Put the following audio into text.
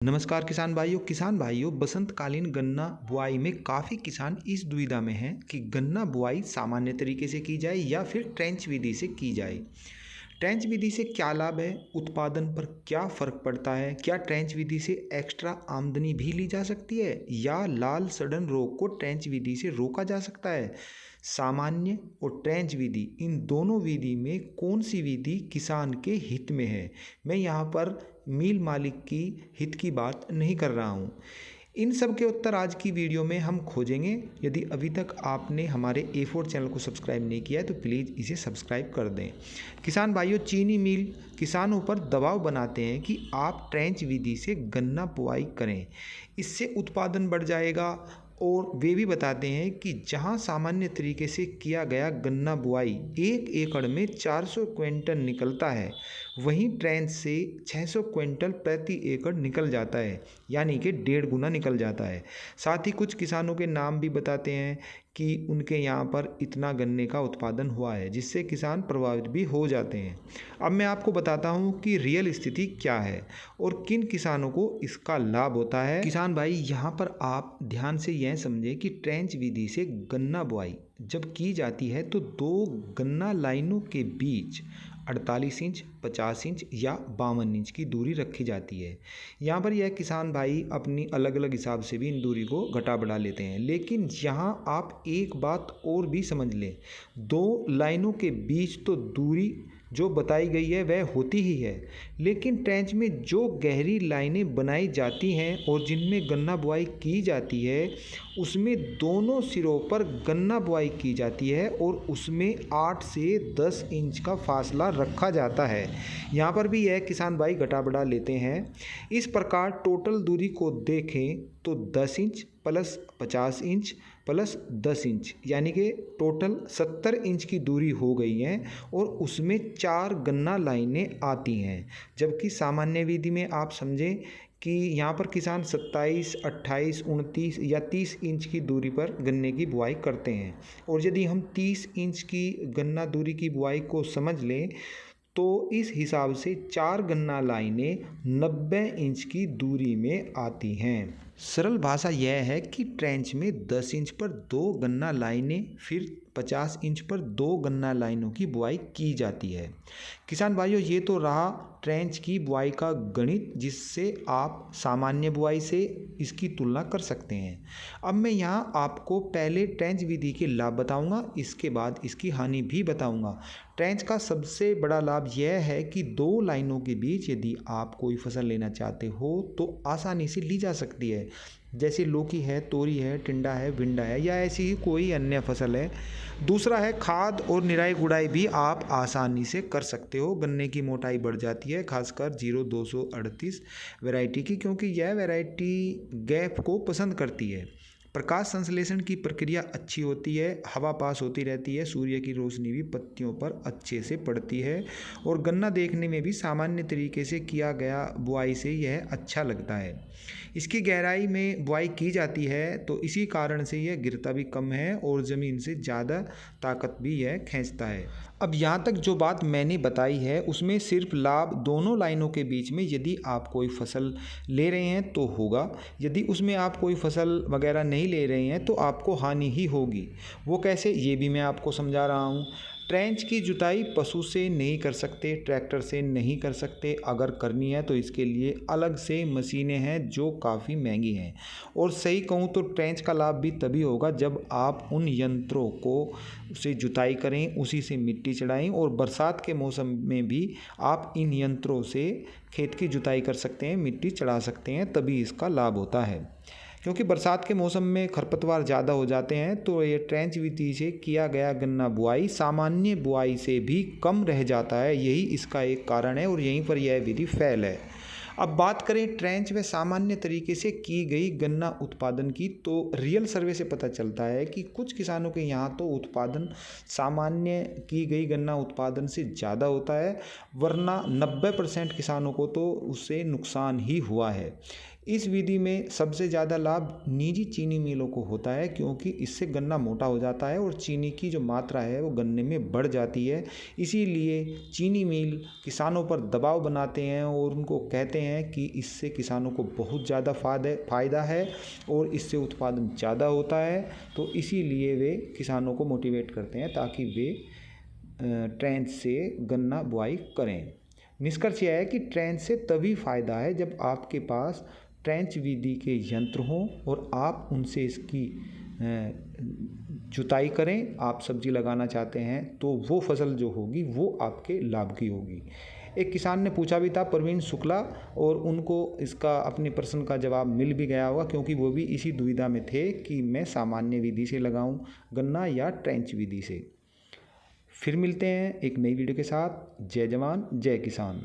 नमस्कार किसान भाइयों बसंतकालीन गन्ना बुआई में काफ़ी किसान इस दुविधा में हैं कि गन्ना बुआई सामान्य तरीके से की जाए या फिर ट्रेंच विधि से की जाए। ट्रेंच विधि से क्या लाभ है, उत्पादन पर क्या फ़र्क पड़ता है, क्या ट्रेंच विधि से एक्स्ट्रा आमदनी भी ली जा सकती है या लाल सड़न रोग को ट्रेंच विधि से रोका जा सकता है। सामान्य और ट्रेंच विधि, इन दोनों विधि में कौन सी विधि किसान के हित में है। मैं यहाँ पर मिल मालिक की हित की बात नहीं कर रहा हूँ। इन सब के उत्तर आज की वीडियो में हम खोजेंगे। यदि अभी तक आपने हमारे A4 चैनल को सब्सक्राइब नहीं किया है तो प्लीज़ इसे सब्सक्राइब कर दें। किसान भाइयों, चीनी मिल किसानों पर दबाव बनाते हैं कि आप ट्रेंच विधि से गन्ना बुआई करें, इससे उत्पादन बढ़ जाएगा। और वे भी बताते हैं कि जहां सामान्य तरीके से किया गया गन्ना बुआई 1 एकड़ में 400 क्विंटल निकलता है, वहीं ट्रेंच से 600 क्विंटल प्रति एकड़ निकल जाता है, यानी कि 1.5 गुना निकल जाता है। साथ ही कुछ किसानों के नाम भी बताते हैं कि उनके यहाँ पर इतना गन्ने का उत्पादन हुआ है, जिससे किसान प्रभावित भी हो जाते हैं। अब मैं आपको बताता हूँ कि रियल स्थिति क्या है और किन किसानों को इसका लाभ होता है। किसान भाई, यहाँ पर आप ध्यान से यह समझें कि ट्रेंच विधि से गन्ना बुआई जब की जाती है तो 2 गन्ना लाइनों के बीच 48 इंच, 50 इंच या 52 इंच की दूरी रखी जाती है। यहाँ पर यह किसान भाई अपनी अलग अलग हिसाब से भी इन दूरी को घटा बढ़ा लेते हैं, लेकिन यहाँ आप एक बात और भी समझ लें, 2 लाइनों के बीच तो दूरी जो बताई गई है वह होती ही है, लेकिन ट्रेंच में जो गहरी लाइनें बनाई जाती हैं और जिनमें गन्ना बुआई की जाती है, उसमें दोनों सिरों पर गन्ना बुआई की जाती है और उसमें 8 से 10 इंच का फासला रखा जाता है। यहाँ पर भी यह किसान भाई घटा बढ़ा लेते हैं। इस प्रकार टोटल दूरी को देखें तो 10 inch plus 50 inch plus 10 inch, यानी कि टोटल 70 इंच की दूरी हो गई है और उसमें 4 गन्ना लाइनें आती हैं। जबकि सामान्य विधि में आप समझें कि यहाँ पर किसान 27, 28, 29 या 30 इंच की दूरी पर गन्ने की बुआई करते हैं। और यदि हम 30 इंच की गन्ना दूरी की बुआई को समझ लें तो इस हिसाब से 4 गन्ना लाइनें 90 इंच की दूरी में आती हैं। सरल भाषा यह है कि ट्रेंच में 10 इंच पर 2 गन्ना लाइनें, फिर 50 इंच पर 2 गन्ना लाइनों की बुआई की जाती है। किसान भाइयों, ये तो रहा ट्रेंच की बुआई का गणित, जिससे आप सामान्य बुआई से इसकी तुलना कर सकते हैं। अब मैं यहाँ आपको पहले ट्रेंच विधि के लाभ बताऊंगा, इसके बाद इसकी हानि भी बताऊंगा। ट्रेंच का सबसे बड़ा लाभ यह है कि 2 लाइनों के बीच यदि आप कोई फसल लेना चाहते हो तो आसानी से ली जा सकती है, जैसे लौकी है, तोरी है, टिंडा है, भिंडा है या ऐसी ही कोई अन्य फसल है। दूसरा है खाद और निराई गुड़ाई भी आप आसानी से कर सकते हो। गन्ने की मोटाई बढ़ जाती है, खासकर 0238 वैरायटी की, क्योंकि यह वैरायटी गैप को पसंद करती है। प्रकाश संश्लेषण की प्रक्रिया अच्छी होती है, हवा पास होती रहती है, सूर्य की रोशनी भी पत्तियों पर अच्छे से पड़ती है और गन्ना देखने में भी सामान्य तरीके से किया गया बुआई से यह अच्छा लगता है। इसकी गहराई में बुआई की जाती है तो इसी कारण से यह गिरता भी कम है और ज़मीन से ज़्यादा ताकत भी यह खींचता है। अब यहाँ तक जो बात मैंने बताई है उसमें सिर्फ लाभ दोनों लाइनों के बीच में यदि आप कोई फसल ले रहे हैं तो होगा, यदि उसमें आप कोई फसल वगैरह नहीं ले रहे हैं तो आपको हानि ही होगी। वो कैसे, ये भी मैं आपको समझा रहा हूँ। ट्रेंच की जुताई पशु से नहीं कर सकते, ट्रैक्टर से नहीं कर सकते। अगर करनी है तो इसके लिए अलग से मशीनें हैं जो काफ़ी महंगी हैं। और सही कहूँ तो ट्रेंच का लाभ भी तभी होगा जब आप उन यंत्रों को से जुताई करें, उसी से मिट्टी चढ़ाएं और बरसात के मौसम में भी आप इन यंत्रों से खेत की जुताई कर सकते हैं, मिट्टी चढ़ा सकते हैं, तभी इसका लाभ होता है। क्योंकि बरसात के मौसम में खरपतवार ज़्यादा हो जाते हैं तो ये ट्रेंच विधि से किया गया गन्ना बुआई सामान्य बुआई से भी कम रह जाता है। यही इसका एक कारण है और यहीं पर यह विधि फेल है। अब बात करें ट्रेंच व सामान्य तरीके से की गई गन्ना उत्पादन की, तो रियल सर्वे से पता चलता है कि कुछ किसानों के यहाँ तो उत्पादन सामान्य की गई गन्ना उत्पादन से ज़्यादा होता है, वरना 90% किसानों को तो उससे नुकसान ही हुआ है। इस विधि में सबसे ज़्यादा लाभ निजी चीनी मिलों को होता है, क्योंकि इससे गन्ना मोटा हो जाता है और चीनी की जो मात्रा है वो गन्ने में बढ़ जाती है। इसीलिए चीनी मिल किसानों पर दबाव बनाते हैं और उनको कहते हैं कि इससे किसानों को बहुत ज़्यादा फ़ायदा है और इससे उत्पादन ज़्यादा होता है। तो इसीलिए वे किसानों को मोटिवेट करते हैं ताकि वे ट्रेंच से गन्ना बुआई करें। निष्कर्ष यह है कि ट्रेंच से तभी फ़ायदा है जब आपके पास ट्रेंच विधि के यंत्र हों और आप उनसे इसकी जुताई करें। आप सब्जी लगाना चाहते हैं तो वो फसल जो होगी वो आपके लाभ की होगी। एक किसान ने पूछा भी था, प्रवीण शुक्ला, और उनको इसका अपने प्रश्न का जवाब मिल भी गया होगा, क्योंकि वो भी इसी दुविधा में थे कि मैं सामान्य विधि से लगाऊं गन्ना या ट्रेंच विधि से। फिर मिलते हैं एक नई वीडियो के साथ। जय जवान जय किसान।